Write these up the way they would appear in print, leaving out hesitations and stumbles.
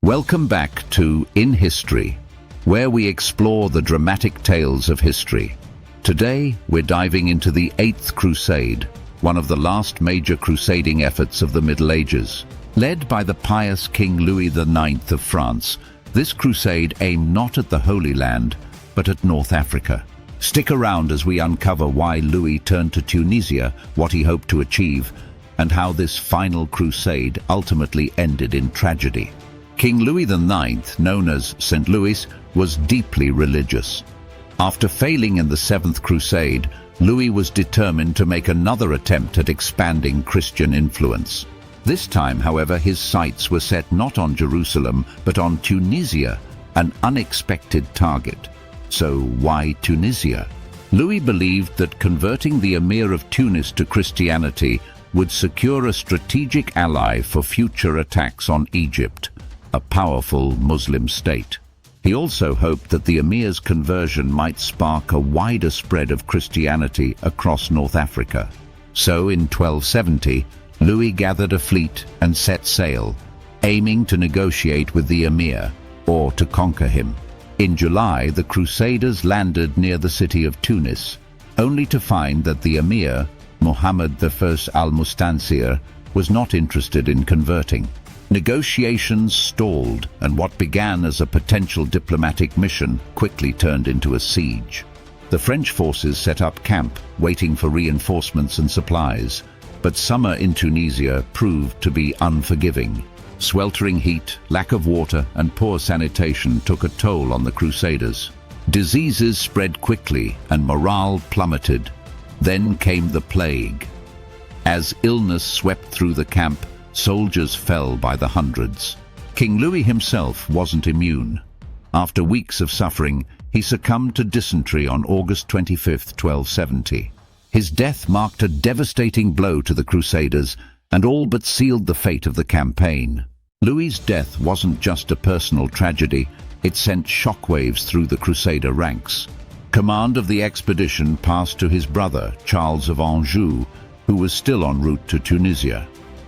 Welcome back to In History, where we explore the dramatic tales of history. Today, we're diving into the Eighth Crusade, one of the last major crusading efforts of the Middle Ages. Led by the pious King Louis IX of France, this crusade aimed not at the Holy Land, but at North Africa. Stick around as we uncover why Louis turned to Tunisia, what he hoped to achieve, and how this final crusade ultimately ended in tragedy. King Louis IX, known as St. Louis, was deeply religious. After failing in the Seventh Crusade, Louis was determined to make another attempt at expanding Christian influence. This time, however, his sights were set not on Jerusalem, but on Tunisia, an unexpected target. So why Tunisia? Louis believed that converting the Emir of Tunis to Christianity would secure a strategic ally for future attacks on Egypt, a powerful Muslim state. He also hoped that the Emir's conversion might spark a wider spread of Christianity across North Africa. So in 1270, Louis gathered a fleet and set sail, aiming to negotiate with the Emir, or to conquer him. In July, the Crusaders landed near the city of Tunis, only to find that the Emir, Muhammad I al-Mustansir, was not interested in converting. Negotiations stalled, and what began as a potential diplomatic mission quickly turned into a siege. The French forces set up camp, waiting for reinforcements and supplies, but summer in Tunisia proved to be unforgiving. Sweltering heat, lack of water, and poor sanitation took a toll on the Crusaders. Diseases spread quickly, and morale plummeted. Then came the plague. As illness swept through the camp, soldiers fell by the hundreds. King Louis himself wasn't immune. After weeks of suffering, he succumbed to dysentery on August 25, 1270. His death marked a devastating blow to the Crusaders and all but sealed the fate of the campaign. Louis's death wasn't just a personal tragedy, it sent shockwaves through the Crusader ranks. Command of the expedition passed to his brother, Charles of Anjou, who was still en route to Tunisia.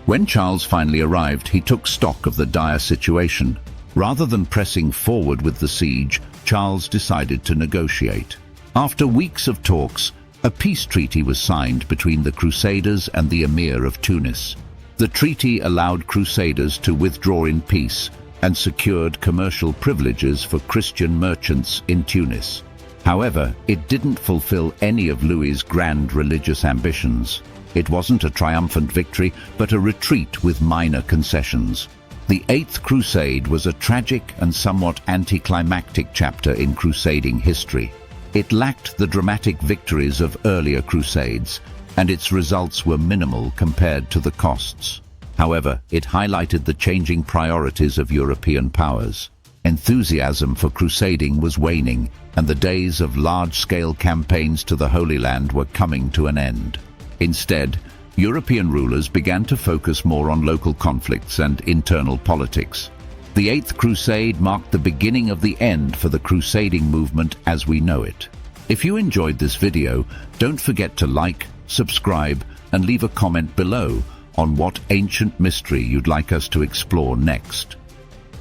When Charles finally arrived, he took stock of the dire situation. Rather than pressing forward with the siege, Charles decided to negotiate. After weeks of talks, a peace treaty was signed between the Crusaders and the Emir of Tunis. The treaty allowed Crusaders to withdraw in peace and secured commercial privileges for Christian merchants in Tunis. However, it didn't fulfill any of Louis's grand religious ambitions. It wasn't a triumphant victory, but a retreat with minor concessions. The Eighth Crusade was a tragic and somewhat anticlimactic chapter in crusading history. It lacked the dramatic victories of earlier crusades, and its results were minimal compared to the costs. However, it highlighted the changing priorities of European powers. Enthusiasm for crusading was waning, and the days of large-scale campaigns to the Holy Land were coming to an end. Instead, European rulers began to focus more on local conflicts and internal politics. The Eighth Crusade marked the beginning of the end for the crusading movement as we know it. If you enjoyed this video, don't forget to like, subscribe, and leave a comment below on what ancient mystery you'd like us to explore next.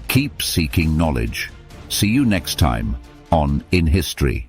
Keep seeking knowledge. See you next time on In History.